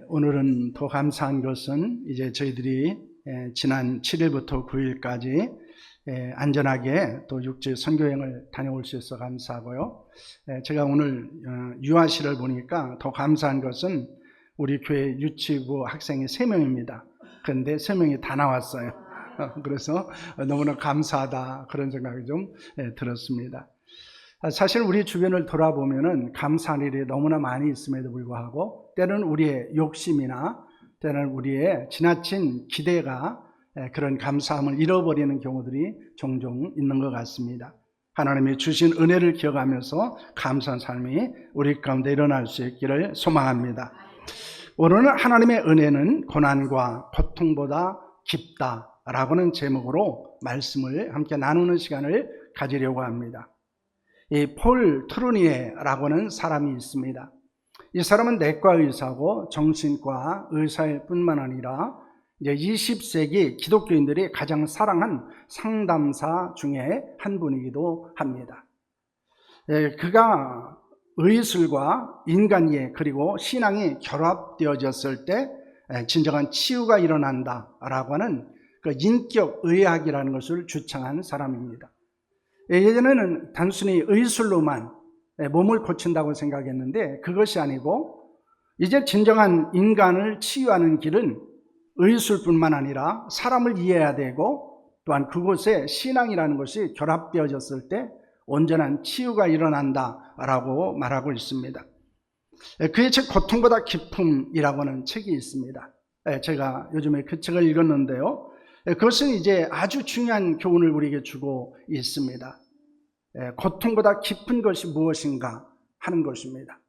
오늘은 더 감사한 것은 이제 저희들이 지난 7일부터 9일까지 안전하게 또 육지 선교여행을 다녀올 수 있어 감사하고요. 제가 오늘 유아실을 보니까 더 감사한 것은 우리 교회 유치부 학생이 3명입니다. 그런데 3명이 다 나왔어요. 그래서 너무나 감사하다 그런 생각이 좀 들었습니다. 사실 우리 주변을 돌아보면은 감사한 일이 너무나 많이 있음에도 불구하고 때로는 우리의 욕심이나 때로는 우리의 지나친 기대가 그런 감사함을 잃어버리는 경우들이 종종 있는 것 같습니다. 하나님이 주신 은혜를 기억하면서 감사한 삶이 우리 가운데 일어날 수 있기를 소망합니다. 오늘은 하나님의 은혜는 고난과 고통보다 깊다라고는 제목으로 말씀을 함께 나누는 시간을 가지려고 합니다. 이 폴 트루니에라고는 사람이 있습니다. 이 사람은 내과 의사고 정신과 의사일 뿐만 아니라 이제 20세기 기독교인들이 가장 사랑한 상담사 중에 한 분이기도 합니다. 그가 의술과 인간이해 그리고 신앙이 결합되어졌을 때 진정한 치유가 일어난다라고 하는 그 인격의학이라는 것을 주창한 사람입니다. 예전에는 단순히 의술로만 몸을 고친다고 생각했는데 그것이 아니고 이제 진정한 인간을 치유하는 길은 의술뿐만 아니라 사람을 이해해야 되고 또한 그곳에 신앙이라는 것이 결합되어졌을 때 온전한 치유가 일어난다라고 말하고 있습니다. 그의 책 고통보다 기쁨이라고 하는 책이 있습니다. 제가 요즘에 그 책을 읽었는데요. 그것은 이제 아주 중요한 교훈을 우리에게 주고 있습니다. 고통보다 깊은 것이 무엇인가 하는 것입니다.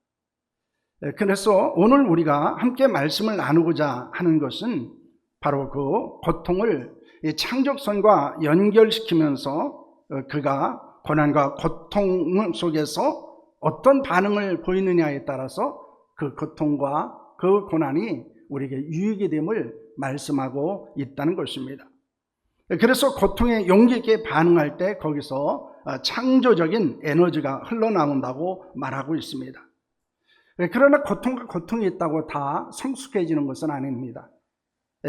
그래서 오늘 우리가 함께 말씀을 나누고자 하는 것은 바로 그 고통을 창조선과 연결시키면서 그가 고난과 고통 속에서 어떤 반응을 보이느냐에 따라서 그 고통과 그 고난이 우리에게 유익이 됨을 말씀하고 있다는 것입니다. 그래서 고통에 용기 있게 반응할 때 거기서 창조적인 에너지가 흘러나온다고 말하고 있습니다. 그러나 고통과 고통이 있다고 다 성숙해지는 것은 아닙니다.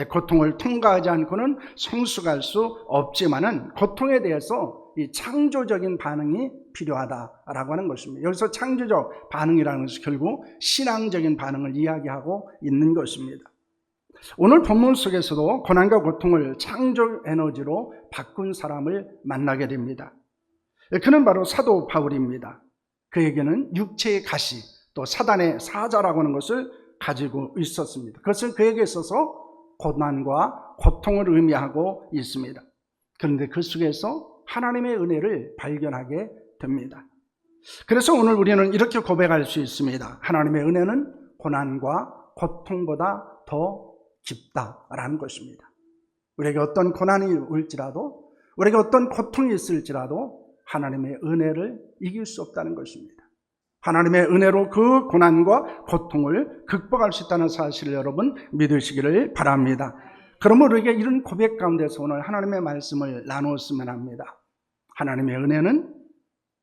고통을 통과하지 않고는 성숙할 수 없지만은 고통에 대해서 이 창조적인 반응이 필요하다라고 하는 것입니다. 여기서 창조적 반응이라는 것은 결국 신앙적인 반응을 이야기하고 있는 것입니다. 오늘 본문 속에서도 고난과 고통을 창조 에너지로 바꾼 사람을 만나게 됩니다. 그는 바로 사도 바울입니다. 그에게는 육체의 가시 또 사단의 사자라고 하는 것을 가지고 있었습니다. 그것은 그에게 있어서 고난과 고통을 의미하고 있습니다. 그런데 그 속에서 하나님의 은혜를 발견하게 됩니다. 그래서 오늘 우리는 이렇게 고백할 수 있습니다. 하나님의 은혜는 고난과 고통보다 더 깊다라는 것입니다. 우리에게 어떤 고난이 올지라도 우리에게 어떤 고통이 있을지라도 하나님의 은혜를 이길 수 없다는 것입니다. 하나님의 은혜로 그 고난과 고통을 극복할 수 있다는 사실을 여러분 믿으시기를 바랍니다. 그러므로 우리에게 이런 고백 가운데서 오늘 하나님의 말씀을 나누었으면 합니다. 하나님의 은혜는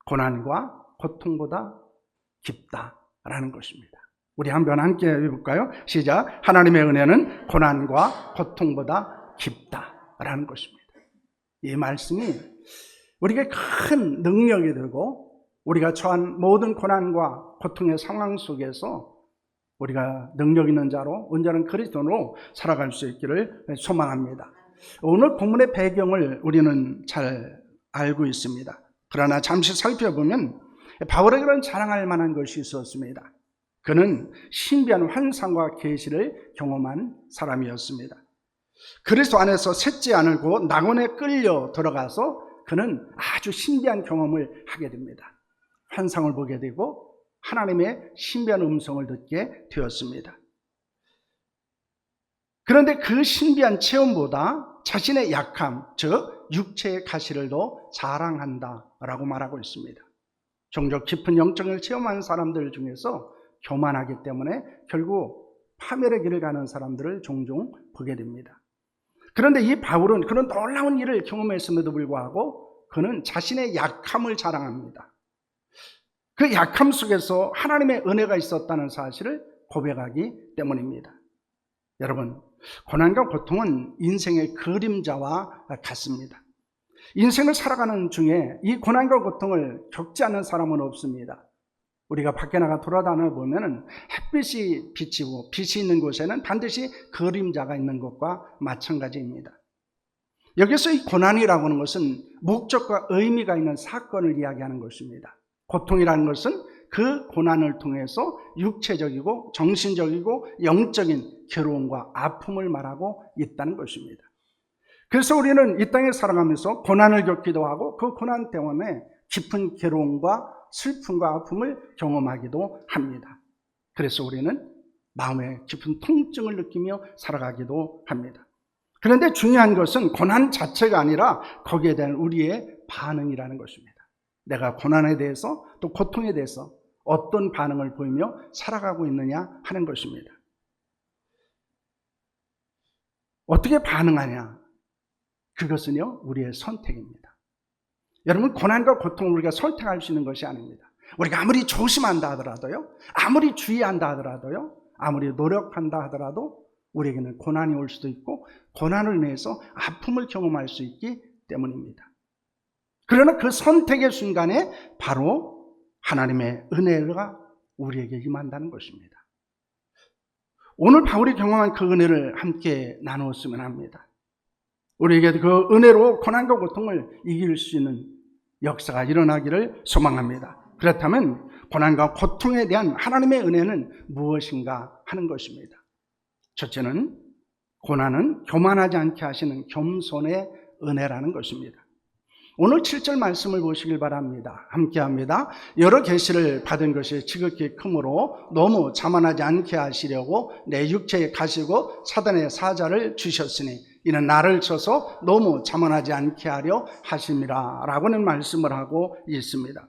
고난과 고통보다 깊다라는 것입니다. 우리 한번 함께 해볼까요? 시작. 하나님의 은혜는 고난과 고통보다 깊다라는 것입니다. 이 말씀이 우리에게 큰 능력이 되고 우리가 처한 모든 고난과 고통의 상황 속에서 우리가 능력 있는 자로 온전한 그리스도로 살아갈 수 있기를 소망합니다. 오늘 본문의 배경을 우리는 잘 알고 있습니다. 그러나 잠시 살펴보면 바울에게는 자랑할 만한 것이 있었습니다. 그는 신비한 환상과 계시를 경험한 사람이었습니다. 그리스도 안에서 셋째 안을고 낙원에 끌려 들어가서 그는 아주 신비한 경험을 하게 됩니다. 환상을 보게 되고 하나님의 신비한 음성을 듣게 되었습니다. 그런데 그 신비한 체험보다 자신의 약함, 즉 육체의 가시를 더 자랑한다라고 말하고 있습니다. 종종 깊은 영적을 체험한 사람들 중에서 교만하기 때문에 결국 파멸의 길을 가는 사람들을 종종 보게 됩니다. 그런데 이 바울은 그런 놀라운 일을 경험했음에도 불구하고 그는 자신의 약함을 자랑합니다. 그 약함 속에서 하나님의 은혜가 있었다는 사실을 고백하기 때문입니다. 여러분, 고난과 고통은 인생의 그림자와 같습니다. 인생을 살아가는 중에 이 고난과 고통을 겪지 않는 사람은 없습니다. 우리가 밖에 나가 돌아다녀 보면 햇빛이 비치고 빛이 있는 곳에는 반드시 그림자가 있는 것과 마찬가지입니다. 여기서 이 고난이라고 하는 것은 목적과 의미가 있는 사건을 이야기하는 것입니다. 고통이라는 것은 그 고난을 통해서 육체적이고 정신적이고 영적인 괴로움과 아픔을 말하고 있다는 것입니다. 그래서 우리는 이 땅에 살아가면서 고난을 겪기도 하고 그 고난 때문에 깊은 괴로움과 슬픔과 아픔을 경험하기도 합니다. 그래서 우리는 마음에 깊은 통증을 느끼며 살아가기도 합니다. 그런데 중요한 것은 고난 자체가 아니라 거기에 대한 우리의 반응이라는 것입니다. 내가 고난에 대해서 또 고통에 대해서 어떤 반응을 보이며 살아가고 있느냐 하는 것입니다. 어떻게 반응하냐? 그것은요, 우리의 선택입니다. 여러분, 고난과 고통을 우리가 선택할 수 있는 것이 아닙니다. 우리가 아무리 조심한다 하더라도요, 아무리 주의한다 하더라도요, 아무리 노력한다 하더라도 우리에게는 고난이 올 수도 있고 고난을 인해서 아픔을 경험할 수 있기 때문입니다. 그러나 그 선택의 순간에 바로 하나님의 은혜가 우리에게 임한다는 것입니다. 오늘 바울이 경험한 그 은혜를 함께 나누었으면 합니다. 우리에게 그 은혜로 고난과 고통을 이길 수 있는 역사가 일어나기를 소망합니다. 그렇다면 고난과 고통에 대한 하나님의 은혜는 무엇인가 하는 것입니다. 첫째는 고난은 교만하지 않게 하시는 겸손의 은혜라는 것입니다. 오늘 7절 말씀을 보시길 바랍니다. 함께합니다. 여러 계시를 받은 것이 지극히 크므로 너무 자만하지 않게 하시려고 내 육체에 가시고 사단의 사자를 주셨으니 이는 나를 쳐서 너무 자만하지 않게 하려 하심이라 라고는 말씀을 하고 있습니다.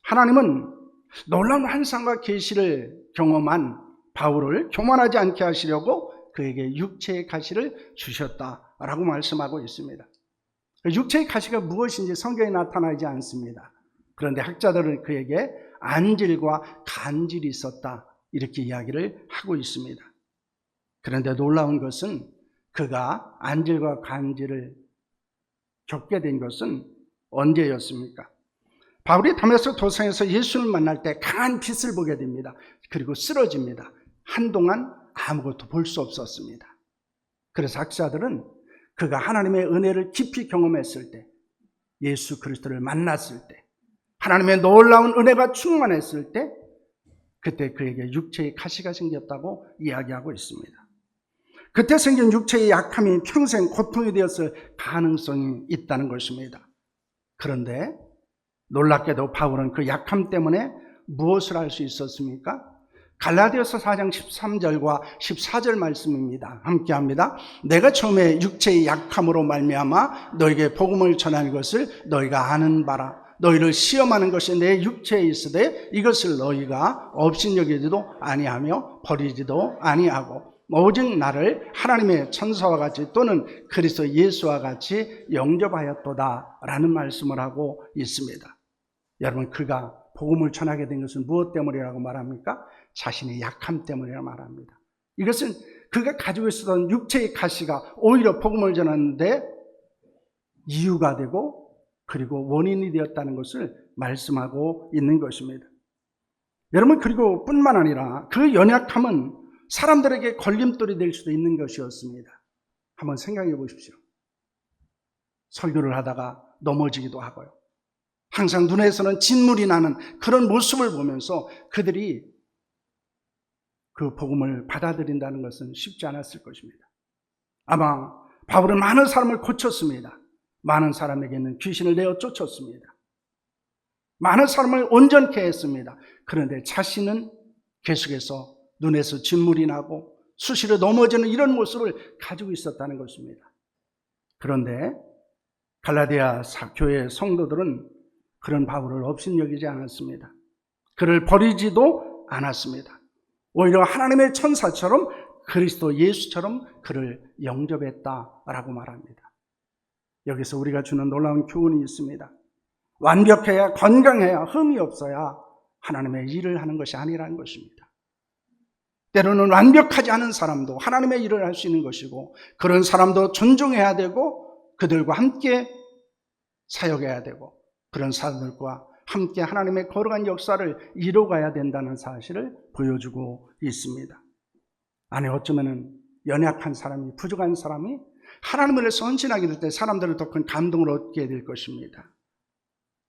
하나님은 놀라운 환상과 계시를 경험한 바울을 교만하지 않게 하시려고 그에게 육체의 가시를 주셨다라고 말씀하고 있습니다. 육체의 가시가 무엇인지 성경에 나타나지 않습니다. 그런데 학자들은 그에게 안질과 간질이 있었다 이렇게 이야기를 하고 있습니다. 그런데 놀라운 것은 그가 안질과 간질을 겪게 된 것은 언제였습니까? 바울이 다메섹 도상에서 예수를 만날 때 강한 빛을 보게 됩니다. 그리고 쓰러집니다. 한동안 아무것도 볼 수 없었습니다. 그래서 학자들은 그가 하나님의 은혜를 깊이 경험했을 때, 예수 그리스도를 만났을 때, 하나님의 놀라운 은혜가 충만했을 때, 그때 그에게 육체의 가시가 생겼다고 이야기하고 있습니다. 그때 생긴 육체의 약함이 평생 고통이 되었을 가능성이 있다는 것입니다. 그런데 놀랍게도 바울은 그 약함 때문에 무엇을 할 수 있었습니까? 갈라디아서 4장 13절과 14절 말씀입니다. 함께합니다. 내가 처음에 육체의 약함으로 말미암아 너에게 복음을 전하는 것을 너희가 아는 바라. 너희를 시험하는 것이 내 육체에 있으되 이것을 너희가 업신여기지도 아니하며 버리지도 아니하고 오직 나를 하나님의 천사와 같이 또는 그리스도 예수와 같이 영접하였도다 라는 말씀을 하고 있습니다. 여러분, 그가 복음을 전하게 된 것은 무엇 때문이라고 말합니까? 자신의 약함 때문이라고 말합니다. 이것은 그가 가지고 있었던 육체의 가시가 오히려 복음을 전하는데 이유가 되고 그리고 원인이 되었다는 것을 말씀하고 있는 것입니다. 여러분, 그리고 뿐만 아니라 그 연약함은 사람들에게 걸림돌이 될 수도 있는 것이었습니다. 한번 생각해 보십시오. 설교를 하다가 넘어지기도 하고요. 항상 눈에서는 진물이 나는 그런 모습을 보면서 그들이 그 복음을 받아들인다는 것은 쉽지 않았을 것입니다. 아마 바울은 많은 사람을 고쳤습니다. 많은 사람에게는 귀신을 내어 쫓았습니다. 많은 사람을 온전케 했습니다. 그런데 자신은 계속해서 눈에서 진물이 나고 수시로 넘어지는 이런 모습을 가지고 있었다는 것입니다. 그런데 갈라디아 교회 성도들은 그런 바울을 업신여기지 않았습니다. 그를 버리지도 않았습니다. 오히려 하나님의 천사처럼 그리스도 예수처럼 그를 영접했다라고 말합니다. 여기서 우리가 주는 놀라운 교훈이 있습니다. 완벽해야, 건강해야, 흠이 없어야 하나님의 일을 하는 것이 아니라는 것입니다. 때로는 완벽하지 않은 사람도 하나님의 일을 할 수 있는 것이고, 그런 사람도 존중해야 되고 그들과 함께 사역해야 되고, 그런 사람들과 함께 하나님의 거룩한 역사를 이루어가야 된다는 사실을 보여주고 있습니다. 아니, 어쩌면 연약한 사람이, 부족한 사람이 하나님을 위해서 헌신하게 될 때 사람들을 더 큰 감동을 얻게 될 것입니다.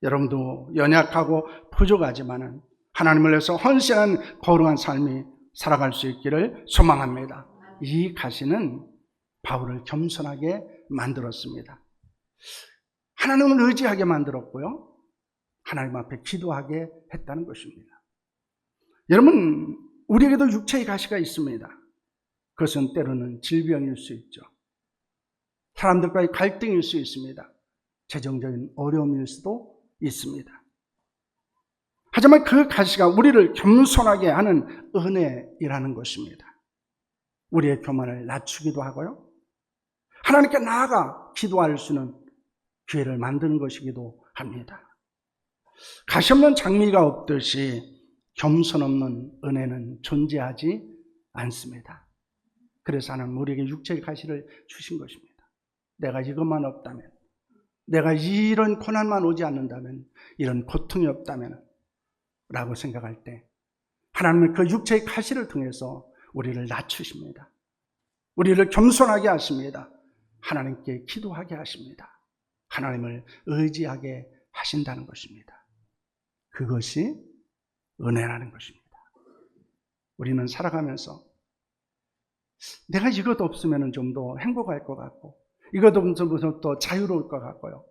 여러분도 연약하고 부족하지만은 하나님을 위해서 헌신한 거룩한 삶이 살아갈 수 있기를 소망합니다. 이 가시는 바울을 겸손하게 만들었습니다. 하나님을 의지하게 만들었고요, 하나님 앞에 기도하게 했다는 것입니다. 여러분, 우리에게도 육체의 가시가 있습니다. 그것은 때로는 질병일 수 있죠. 사람들과의 갈등일 수 있습니다. 재정적인 어려움일 수도 있습니다. 하지만 그 가시가 우리를 겸손하게 하는 은혜이라는 것입니다. 우리의 교만을 낮추기도 하고요, 하나님께 나아가 기도할 수 있는 기회를 만드는 것이기도 합니다. 가시 없는 장미가 없듯이 겸손 없는 은혜는 존재하지 않습니다. 그래서 하나님은 우리에게 육체의 가시를 주신 것입니다. 내가 이것만 없다면, 내가 이런 고난만 오지 않는다면, 이런 고통이 없다면 라고 생각할 때 하나님은 그 육체의 가시를 통해서 우리를 낮추십니다. 우리를 겸손하게 하십니다. 하나님께 기도하게 하십니다. 하나님을 의지하게 하신다는 것입니다. 그것이 은혜라는 것입니다. 우리는 살아가면서 내가 이것 없으면 좀 더 행복할 것 같고, 이것 없으면 더 자유로울 것 같고요,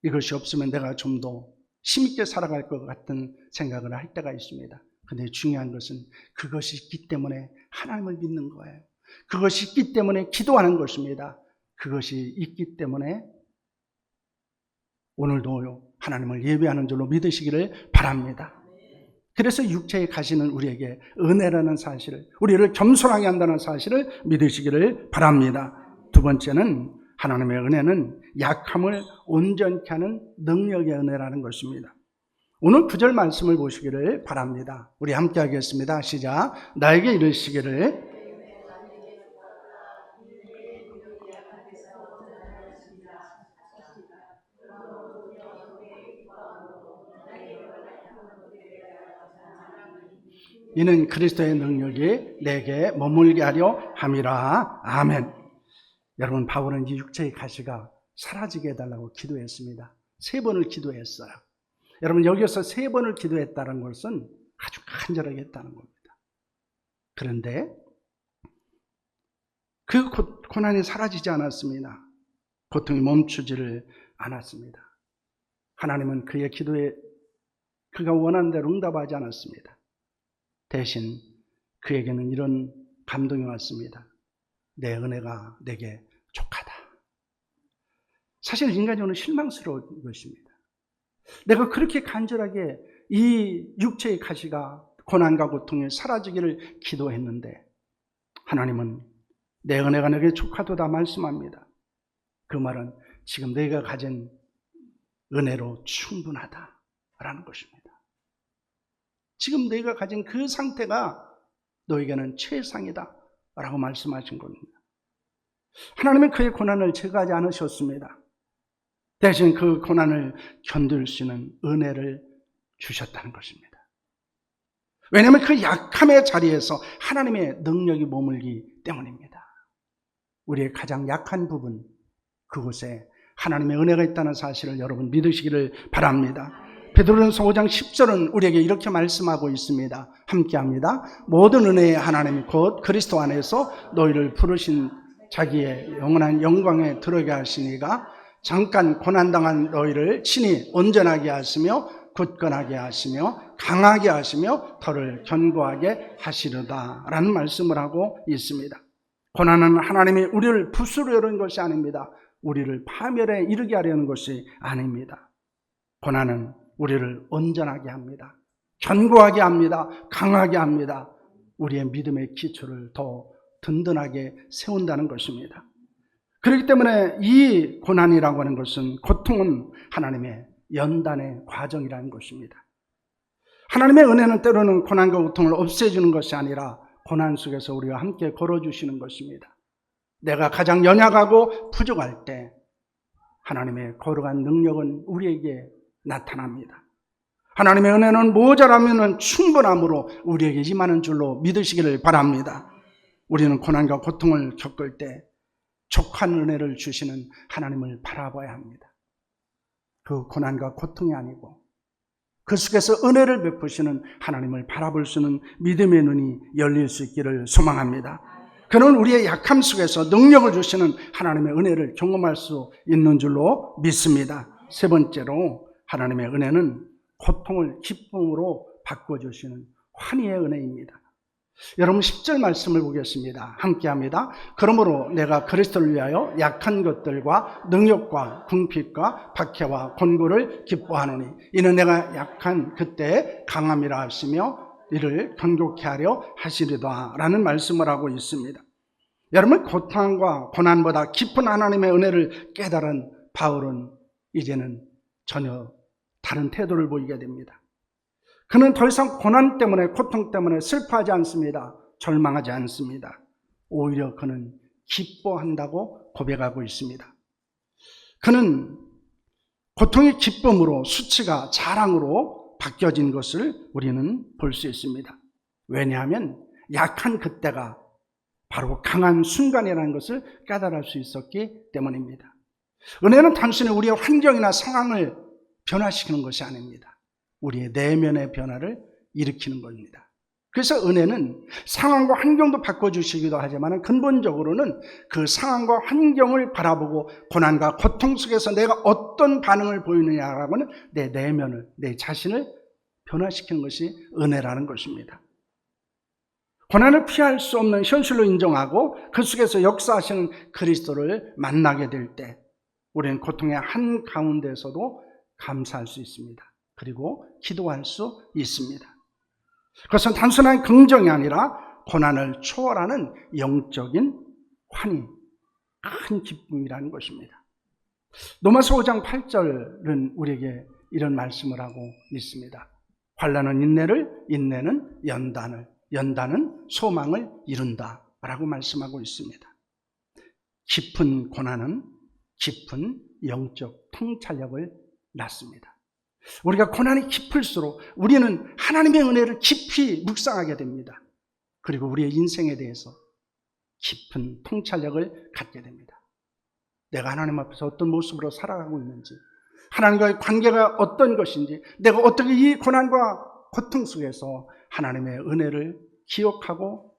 이것이 없으면 내가 좀 더 힘있게 살아갈 것 같은 생각을 할 때가 있습니다. 그런데 중요한 것은 그것이 있기 때문에 하나님을 믿는 거예요. 그것이 있기 때문에 기도하는 것입니다. 그것이 있기 때문에 오늘도 하나님을 예배하는 줄로 믿으시기를 바랍니다. 그래서 육체의 가시는 우리에게 은혜라는 사실을, 우리를 겸손하게 한다는 사실을 믿으시기를 바랍니다. 두 번째는 하나님의 은혜는 약함을 온전케 하는 능력의 은혜라는 것입니다. 오늘 9절 말씀을 보시기를 바랍니다. 우리 함께 하겠습니다. 시작. 나에게 이르시기를 이는 그리스도의 능력이 내게 머물게 하려 함이라. 아멘. 여러분, 바울은 이 육체의 가시가 사라지게 해달라고 기도했습니다. 3번을 기도했어요. 여러분, 여기서 3번을 기도했다는 것은 아주 간절하게 했다는 겁니다. 그런데 그 고난이 사라지지 않았습니다. 고통이 멈추지를 않았습니다. 하나님은 그의 기도에 그가 원하는 대로 응답하지 않았습니다. 대신 그에게는 이런 감동이 왔습니다. 내 은혜가 내게 족하다. 사실 인간적으로 실망스러운 것입니다. 내가 그렇게 간절하게 이 육체의 가시가, 고난과 고통이 사라지기를 기도했는데 하나님은 내 은혜가 내게 족하도다 말씀합니다. 그 말은 지금 내가 가진 은혜로 충분하다라는 것입니다. 지금 내가 가진 그 상태가 너에게는 최상이다 라고 말씀하신 겁니다. 하나님은 그의 고난을 제거하지 않으셨습니다. 대신 그 고난을 견딜 수 있는 은혜를 주셨다는 것입니다. 왜냐하면 그 약함의 자리에서 하나님의 능력이 머물기 때문입니다. 우리의 가장 약한 부분, 그곳에 하나님의 은혜가 있다는 사실을 여러분 믿으시기를 바랍니다. 베드로전서 5장 10절은 우리에게 이렇게 말씀하고 있습니다. 함께합니다. 모든 은혜의 하나님 곧 그리스도 안에서 너희를 부르신 자기의 영원한 영광에 들어가게 하시니가 잠깐 고난당한 너희를 친히 온전하게 하시며 굳건하게 하시며 강하게 하시며 더를 견고하게 하시려다 라는 말씀을 하고 있습니다. 고난은 하나님이 우리를 부수려는 것이 아닙니다. 우리를 파멸에 이르게 하려는 것이 아닙니다. 고난은 우리를 온전하게 합니다. 견고하게 합니다. 강하게 합니다. 우리의 믿음의 기초를 더 든든하게 세운다는 것입니다. 그렇기 때문에 이 고난이라고 하는 것은, 고통은 하나님의 연단의 과정이라는 것입니다. 하나님의 은혜는 때로는 고난과 고통을 없애주는 것이 아니라 고난 속에서 우리와 함께 걸어주시는 것입니다. 내가 가장 연약하고 부족할 때 하나님의 거룩한 능력은 우리에게 나타납니다. 하나님의 은혜는 모자라면 충분함으로 우리에게 임하는 줄로 믿으시기를 바랍니다. 우리는 고난과 고통을 겪을 때 족한 은혜를 주시는 하나님을 바라봐야 합니다. 그 고난과 고통이 아니고 그 속에서 은혜를 베푸시는 하나님을 바라볼 수 있는 믿음의 눈이 열릴 수 있기를 소망합니다. 그는 우리의 약함 속에서 능력을 주시는 하나님의 은혜를 경험할 수 있는 줄로 믿습니다. 세 번째로 하나님의 은혜는 고통을 기쁨으로 바꿔주시는 환희의 은혜입니다. 여러분 10절 말씀을 보겠습니다. 함께합니다. 그러므로 내가 그리스도를 위하여 약한 것들과 능력과 궁핍과 박해와 곤고를 기뻐하노니 이는 내가 약한 그때의 강함이라 하시며 이를 견고케 하려 하시리다 라는 말씀을 하고 있습니다. 여러분 고통과 고난보다 깊은 하나님의 은혜를 깨달은 바울은 이제는 전혀 다른 태도를 보이게 됩니다. 그는 더 이상 고난 때문에 고통 때문에 슬퍼하지 않습니다. 절망하지 않습니다. 오히려 그는 기뻐한다고 고백하고 있습니다. 그는 고통이 기쁨으로 수치가 자랑으로 바뀌어진 것을 우리는 볼 수 있습니다. 왜냐하면 약한 그때가 바로 강한 순간이라는 것을 깨달을 수 있었기 때문입니다. 은혜는 단순히 우리의 환경이나 상황을 변화시키는 것이 아닙니다. 우리의 내면의 변화를 일으키는 겁니다. 그래서 은혜는 상황과 환경도 바꿔주시기도 하지만 근본적으로는 그 상황과 환경을 바라보고 고난과 고통 속에서 내가 어떤 반응을 보이느냐라고는 내 내면을, 내 자신을 변화시키는 것이 은혜라는 것입니다. 고난을 피할 수 없는 현실로 인정하고 그 속에서 역사하시는 그리스도를 만나게 될 때 우리는 고통의 한가운데서도 감사할 수 있습니다. 그리고 기도할 수 있습니다. 그것은 단순한 긍정이 아니라 고난을 초월하는 영적인 환희, 큰 기쁨이라는 것입니다. 로마서 5장 8절은 우리에게 이런 말씀을 하고 있습니다. 환난은 인내를, 인내는 연단을, 연단은 소망을 이룬다 라고 말씀하고 있습니다. 깊은 고난은 깊은 영적 통찰력을 낳습니다. 우리가 고난이 깊을수록 우리는 하나님의 은혜를 깊이 묵상하게 됩니다. 그리고 우리의 인생에 대해서 깊은 통찰력을 갖게 됩니다. 내가 하나님 앞에서 어떤 모습으로 살아가고 있는지, 하나님과의 관계가 어떤 것인지, 내가 어떻게 이 고난과 고통 속에서 하나님의 은혜를 기억하고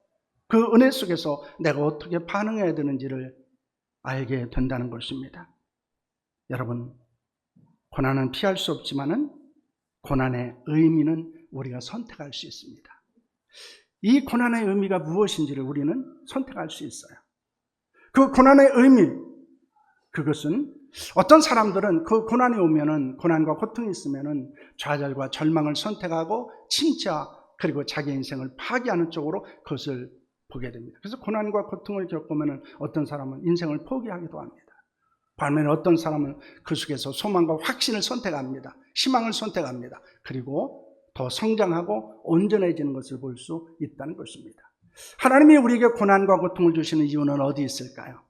그 은혜 속에서 내가 어떻게 반응해야 되는지를 알게 된다는 것입니다. 여러분, 고난은 피할 수 없지만은 고난의 의미는 우리가 선택할 수 있습니다. 이 고난의 의미가 무엇인지를 우리는 선택할 수 있어요. 그 고난의 의미, 그것은 어떤 사람들은 그 고난이 오면은, 고난과 고통이 있으면은 좌절과 절망을 선택하고 침체와 그리고 자기 인생을 파괴하는 쪽으로 그것을 보게 됩니다. 그래서 고난과 고통을 겪으면은 어떤 사람은 인생을 포기하기도 합니다. 반면에 어떤 사람은 그 속에서 소망과 확신을 선택합니다. 희망을 선택합니다. 그리고 더 성장하고 온전해지는 것을 볼 수 있다는 것입니다. 하나님이 우리에게 고난과 고통을 주시는 이유는 어디 있을까요?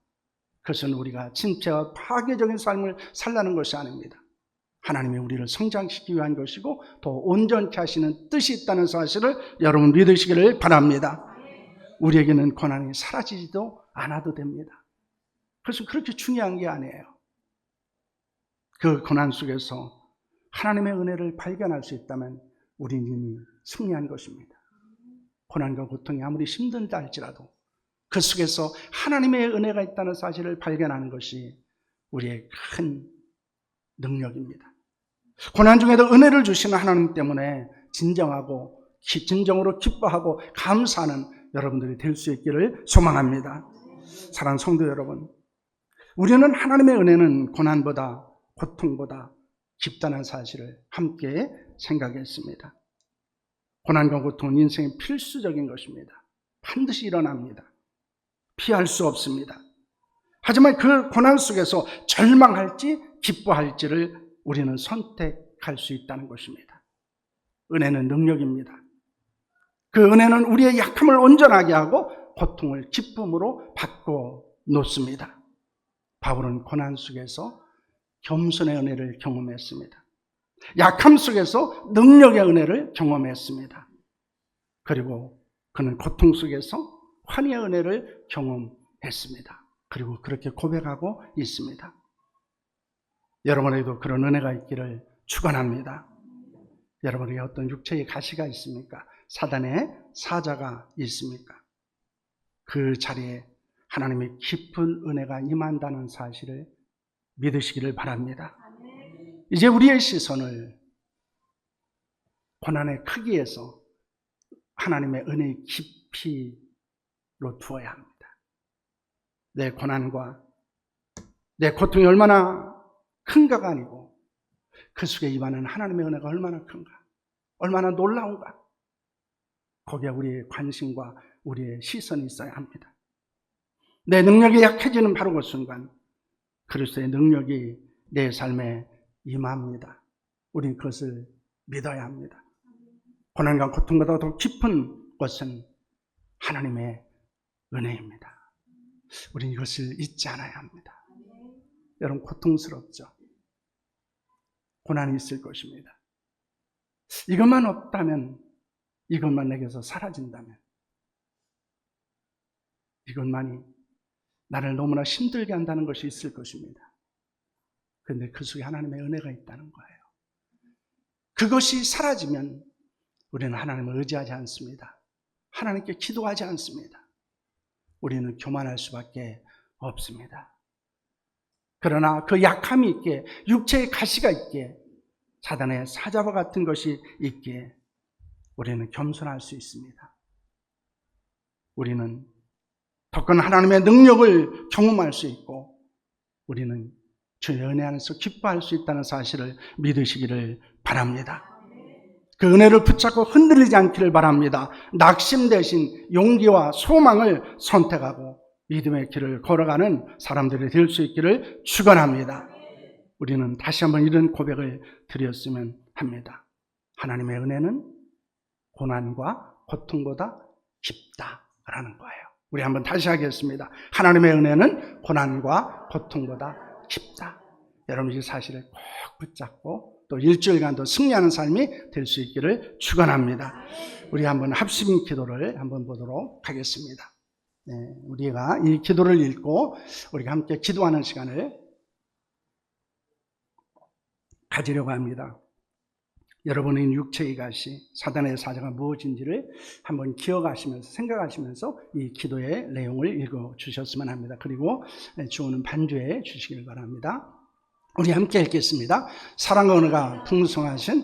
그것은 우리가 침체와 파괴적인 삶을 살라는 것이 아닙니다. 하나님이 우리를 성장시키기 위한 것이고 더 온전케 하시는 뜻이 있다는 사실을 여러분 믿으시기를 바랍니다. 우리에게는 고난이 사라지지도 않아도 됩니다. 그래서 그렇게 중요한 게 아니에요. 그 고난 속에서 하나님의 은혜를 발견할 수 있다면 우리는 이미 승리한 것입니다. 고난과 고통이 아무리 힘든다 할지라도 그 속에서 하나님의 은혜가 있다는 사실을 발견하는 것이 우리의 큰 능력입니다. 고난 중에도 은혜를 주시는 하나님 때문에 진정으로 기뻐하고 감사하는 여러분들이 될 수 있기를 소망합니다. 사랑하는 성도 여러분, 우리는 하나님의 은혜는 고난보다 고통보다 깊다는 사실을 함께 생각했습니다. 고난과 고통은 인생의 필수적인 것입니다. 반드시 일어납니다. 피할 수 없습니다. 하지만 그 고난 속에서 절망할지 기뻐할지를 우리는 선택할 수 있다는 것입니다. 은혜는 능력입니다. 그 은혜는 우리의 약함을 온전하게 하고 고통을 기쁨으로 바꿔 놓습니다. 바울은 고난 속에서 겸손의 은혜를 경험했습니다. 약함 속에서 능력의 은혜를 경험했습니다. 그리고 그는 고통 속에서 환희의 은혜를 경험했습니다. 그리고 그렇게 고백하고 있습니다. 여러분에게도 그런 은혜가 있기를 축원합니다. 여러분에게 어떤 육체의 가시가 있습니까? 사단의 사자가 있습니까? 그 자리에 하나님의 깊은 은혜가 임한다는 사실을 믿으시기를 바랍니다. 이제 우리의 시선을 고난의 크기에서 하나님의 은혜의 깊이로 두어야 합니다. 내 고난과 내 고통이 얼마나 큰가가 아니고 그 속에 임하는 하나님의 은혜가 얼마나 큰가, 얼마나 놀라운가, 거기에 우리의 관심과 우리의 시선이 있어야 합니다. 내 능력이 약해지는 바로 그 순간 그리스도의 능력이 내 삶에 임합니다. 우리는 그것을 믿어야 합니다. 고난과 고통보다 더 깊은 것은 하나님의 은혜입니다. 우리는 이것을 잊지 않아야 합니다. 여러분, 고통스럽죠? 고난이 있을 것입니다. 이것만 없다면, 이것만 내게서 사라진다면, 이것만이 나를 너무나 힘들게 한다는 것이 있을 것입니다. 그런데 그 속에 하나님의 은혜가 있다는 거예요. 그것이 사라지면 우리는 하나님을 의지하지 않습니다. 하나님께 기도하지 않습니다. 우리는 교만할 수밖에 없습니다. 그러나 그 약함이 있기에, 육체의 가시가 있기에, 사단의 사자와 같은 것이 있기에 우리는 겸손할 수 있습니다. 우리는 더 큰 하나님의 능력을 경험할 수 있고 우리는 주의 은혜 안에서 기뻐할 수 있다는 사실을 믿으시기를 바랍니다. 그 은혜를 붙잡고 흔들리지 않기를 바랍니다. 낙심 대신 용기와 소망을 선택하고 믿음의 길을 걸어가는 사람들이 될 수 있기를 축원합니다. 우리는 다시 한번 이런 고백을 드렸으면 합니다. 하나님의 은혜는 고난과 고통보다 깊다라는 거예요. 우리 한번 다시 하겠습니다. 하나님의 은혜는 고난과 고통보다 깊다. 여러분, 이 사실을 꼭 붙잡고 또 일주일간도 승리하는 삶이 될 수 있기를 축원합니다. 우리 한번 합심 기도를 한번 보도록 하겠습니다. 네, 우리가 이 기도를 읽고 우리가 함께 기도하는 시간을 가지려고 합니다. 여러분의 육체의 가시, 사단의 사자가 무엇인지를 한번 기억하시면서 생각하시면서 이 기도의 내용을 읽어주셨으면 합니다. 그리고 주어는 반주해 주시길 바랍니다. 우리 함께 읽겠습니다. 사랑과 은혜가 풍성하신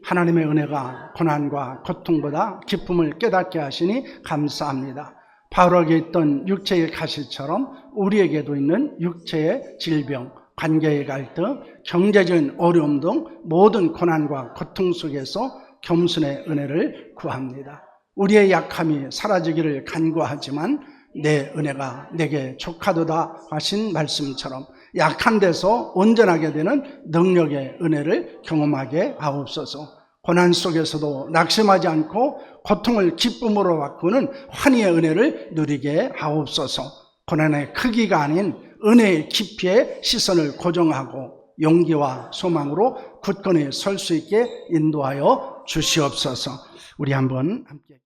하나님의 은혜가 고난과 고통보다 기쁨을 깨닫게 하시니 감사합니다. 바울에게 있던 육체의 가시처럼 우리에게도 있는 육체의 질병, 관계의 갈등, 경제적인 어려움 등 모든 고난과 고통 속에서 겸손의 은혜를 구합니다. 우리의 약함이 사라지기를 간구하지만 내 은혜가 내게 족하도다 하신 말씀처럼 약한 데서 온전하게 되는 능력의 은혜를 경험하게 하옵소서. 고난 속에서도 낙심하지 않고 고통을 기쁨으로 바꾸는 환희의 은혜를 누리게 하옵소서. 고난의 크기가 아닌 은혜의 깊이에 시선을 고정하고 용기와 소망으로 굳건히 설 수 있게 인도하여 주시옵소서. 우리 한번 함께